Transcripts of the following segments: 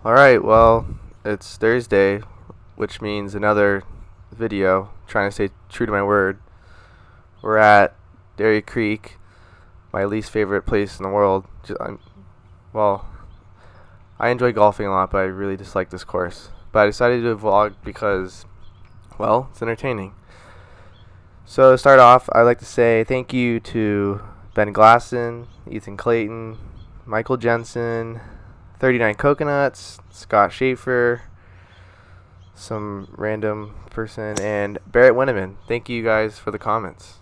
Alright, well, it's Thursday, which means another video, trying to stay true to my word. We're at Dairy Creek, my least favorite place in the world. Well, I enjoy golfing a lot, but I really dislike this course. But I decided to do a vlog because, well, it's entertaining. So to start off, I'd like to say thank you to Ben Glasson, Ethan Clayton, Michael Jensen, 39 Coconuts, Scott Schaefer, some random person, and Barrett Winneman. Thank you guys for the comments.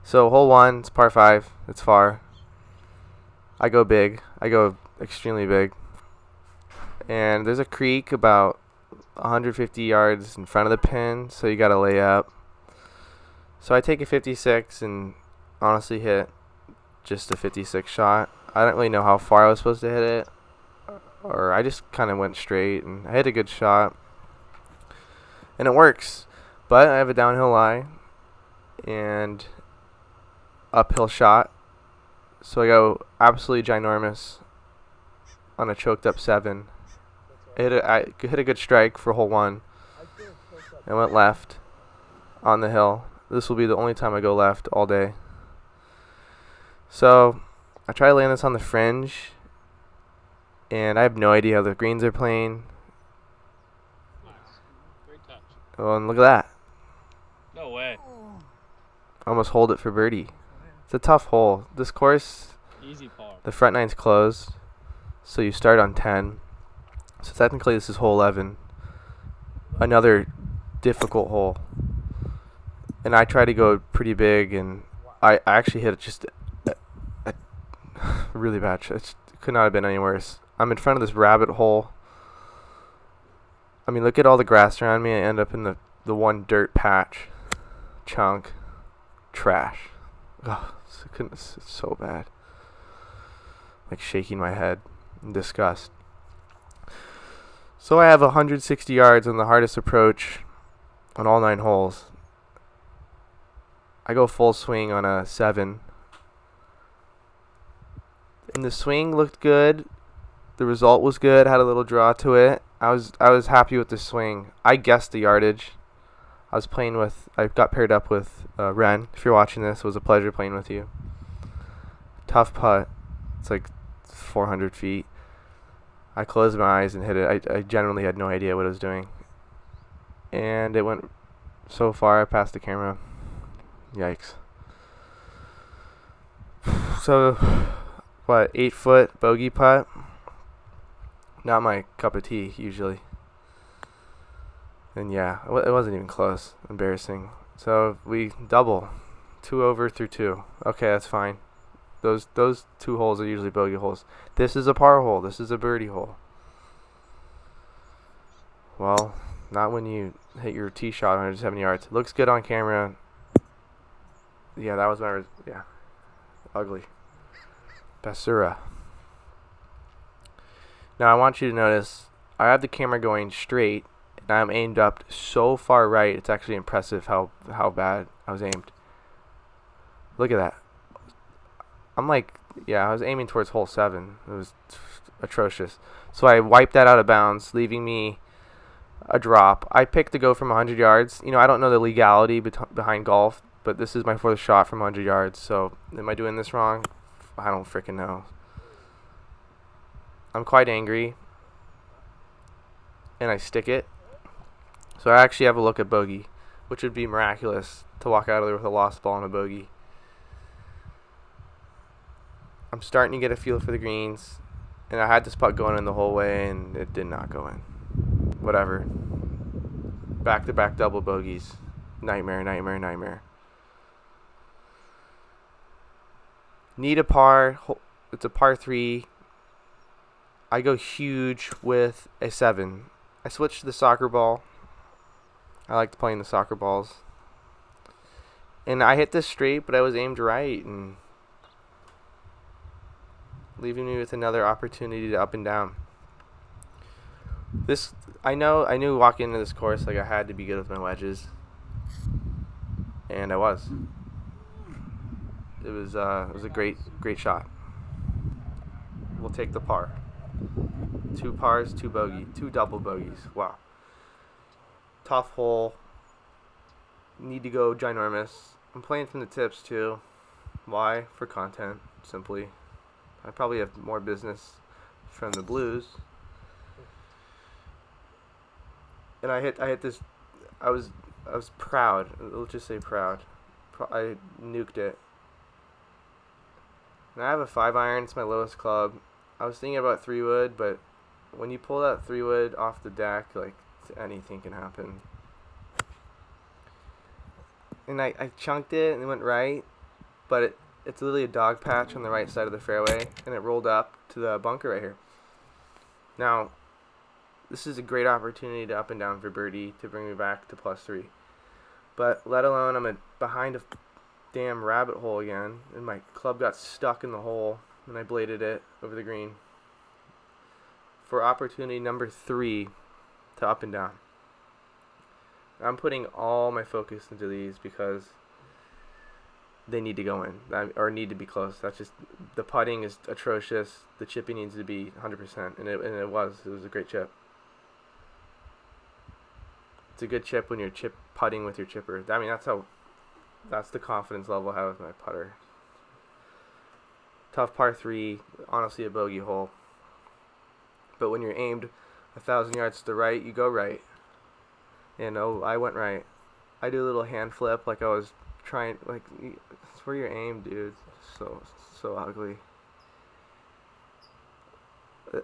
So hole 1, it's par 5. It's far. I go big. I go extremely big. And there's a creek about 150 yards in front of the pin, so you got to lay up. So I take a 56 and honestly hit just a 56 shot. I don't really know how far I was supposed to hit it, or I just kind of went straight and I hit a good shot, and it works. But I have a downhill lie and uphill shot, so I go absolutely ginormous on a choked up 7. I hit a good strike for hole 1. I went left on the hill. This will be the only time I go left all day. So I try to land this on the fringe, and I have no idea how the greens are playing. Nice. Great touch. Oh, and look at that. No way. Almost hold it for birdie. It's a tough hole. This course, Easy par. the front nine's closed, so you start on 10. So technically this is hole 11. Another difficult hole. And I try to go pretty big, and I actually hit it just a really bad shot. It could not have been any worse. I'm in front of this rabbit hole. I mean, look at all the grass around me. I end up in the one dirt patch. Chunk. Trash. Oh, it's so bad. Like shaking my head in disgust. So I have 160 yards on the hardest approach on all 9 holes. I go full swing on a 7. And the swing looked good. The result was good. Had a little draw to it. I was happy with the swing. I guessed the yardage. I got paired up with Ren. If you're watching this, it was a pleasure playing with you. Tough putt. It's like 400 feet. I closed my eyes and hit it. I genuinely had no idea what I was doing. And it went so far, I passed the camera. Yikes. So, 8-foot bogey putt? Not my cup of tea, usually. And yeah, it wasn't even close. Embarrassing. So, we double. 2 over through 2. Okay, that's fine. Those 2 holes are usually bogey holes. This is a par hole. This is a birdie hole. Well, not when you hit your tee shot 170 yards. It looks good on camera. Yeah, that was my... yeah. Ugly. Basura. Now, I want you to notice, I have the camera going straight, and I'm aimed up so far right, it's actually impressive how bad I was aimed. Look at that. I'm like, yeah, I was aiming towards hole 7. It was atrocious. So I wiped that out of bounds, leaving me a drop. I picked to go from 100 yards. You know, I don't know the legality behind golf, but this is my 4th shot from 100 yards. So am I doing this wrong? I don't freaking know. I'm quite angry, and I stick it. So I actually have a look at bogey, which would be miraculous to walk out of there with a lost ball and a bogey. I'm starting to get a feel for the greens, and I had this putt going in the whole way, and it did not go in. Whatever. Back-to-back double bogeys. Nightmare, nightmare, nightmare. Need a par. It's a par 3. I go huge with a 7. I switched to the soccer ball. I liked playing the soccer balls. And I hit this straight, but I was aimed right, and leaving me with another opportunity to up and down. I knew walking into this course, like, I had to be good with my wedges, and I was. It was a great shot. We'll take the par. 2 pars, 2 bogey, 2 double bogeys. Wow. Tough hole. Need to go ginormous. I'm playing from the tips too. Why? For content, simply. I probably have more business from the blues. And I hit this. I was proud. Let's just say proud. I nuked it. And I have a 5-iron. It's my lowest club. I was thinking about 3-wood, but when you pull that 3-wood off the deck, like, anything can happen. And I chunked it and it went right, but it's literally a dog patch on the right side of the fairway, and it rolled up to the bunker right here. Now, this is a great opportunity to up and down for birdie to bring me back to +3. But let alone I'm behind a damn rabbit hole again, and my club got stuck in the hole, and I bladed it over the green for opportunity number 3 to up and down. I'm putting all my focus into these because they need to go in, or need to be close. That's just, the putting is atrocious. The chipping needs to be 100%, and it was a great chip. It's a good chip when you're putting with your chipper. I mean, that's the confidence level I have with my putter. Tough par 3, honestly a bogey hole. But when you're aimed 1,000 yards to the right, you go right. And I went right. I do a little hand flip like I was trying, like, that's where you're aimed, dude. So ugly.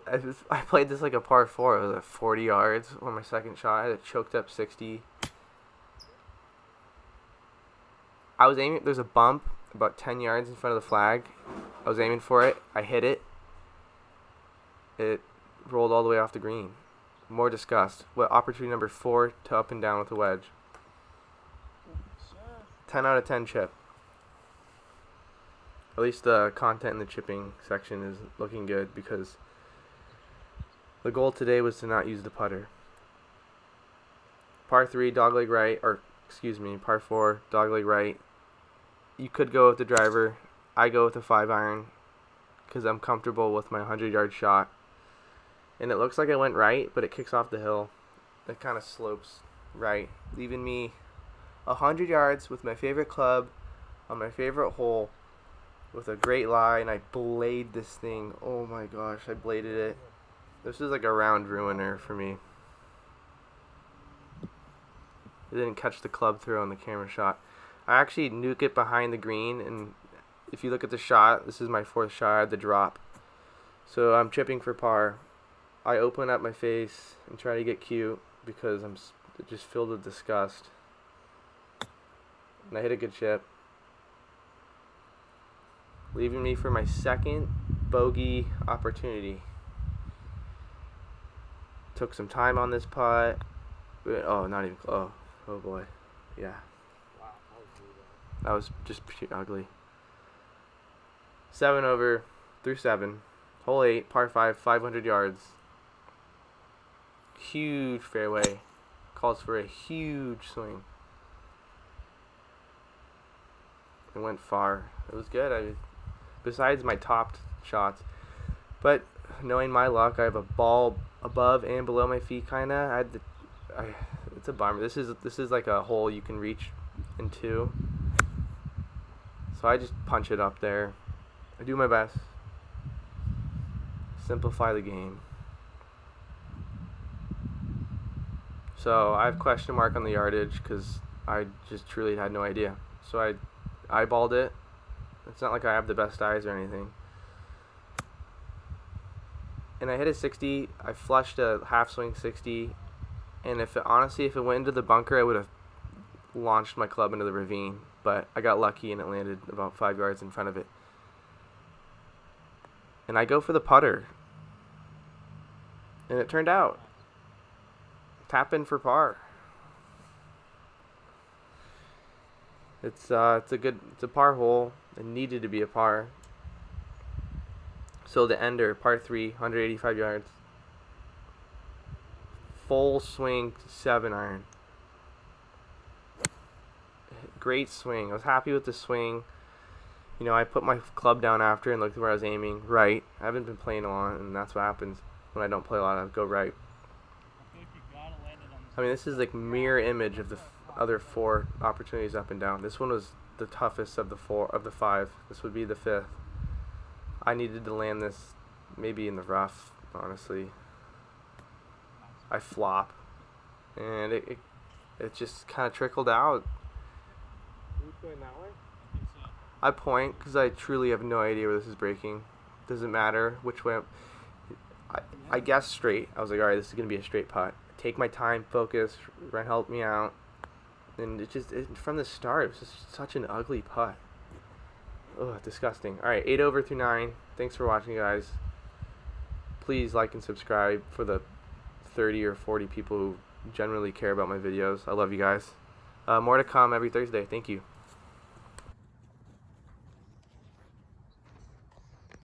I played this like a par 4. It was at 40 yards on my second shot. I had a choked up 60. I was aiming. There's a bump about 10 yards in front of the flag. I was aiming for it. I hit it. It rolled all the way off the green. More disgust. What opportunity number 4 to up and down with a wedge. 10 out of 10 chip. At least the content in the chipping section is looking good because the goal today was to not use the putter. Par 3, dogleg right, par 4, dogleg right. You could go with the driver. I go with a 5-iron because I'm comfortable with my 100-yard shot. And it looks like I went right, but it kicks off the hill. It kind of slopes right, leaving me 100 yards with my favorite club on my favorite hole with a great lie, and I blade this thing. Oh my gosh, I bladed it. This is like a round ruiner for me. I didn't catch the club throw on the camera shot. I actually nuke it behind the green, and if you look at the shot, this is my 4th shot. I had the drop. So I'm chipping for par. I open up my face and try to get cute because I'm just filled with disgust. And I hit a good chip, leaving me for my second bogey opportunity. Took some time on this putt. Oh, not even close. Oh boy. Yeah. That was just pure ugly. 7 over through 7. Hole 8, par 5, 500 yards. Huge fairway. Calls for a huge swing. It went far. It was good. Besides my topped shots. But knowing my luck, I have a ball above and below my feet, kinda. It's a bummer. This is like a hole you can reach into. So I just punch it up there. I do my best. Simplify the game. So I have question mark on the yardage because I just truly had no idea. So I eyeballed it. It's not like I have the best eyes or anything. And I hit a 60. I flushed a half swing 60. And if it went into the bunker, I would have launched my club into the ravine. But I got lucky and it landed about 5 yards in front of it. And I go for the putter. And it turned out. Tap in for par. It's a par hole. It needed to be a par. So the ender, par 3, 185 yards. Full swing 7-iron. Great swing. I was happy with the swing. You know, I put my club down after and looked where I was aiming. Right. I haven't been playing a lot, and that's what happens. when I don't play a lot, I go right. I feel like you gotta land it on this. I mean, this is like mirror image of the other 4 opportunities up and down. This one was the toughest of the 5. This would be the 5th. I needed to land this maybe in the rough, honestly. I flop, and it just kind of trickled out. Are you going that way? I think so. I point because I truly have no idea where this is breaking. Doesn't matter which way. I guessed straight. I was like, all right, this is gonna be a straight putt. Take my time, focus. Ren helped me out, and from the start, it was just such an ugly putt. Ugh, disgusting. All right, 8 over through 9. Thanks for watching, guys. Please like and subscribe for the 30 or 40 people who generally care about my videos. I love you guys. More to come every Thursday. Thank you.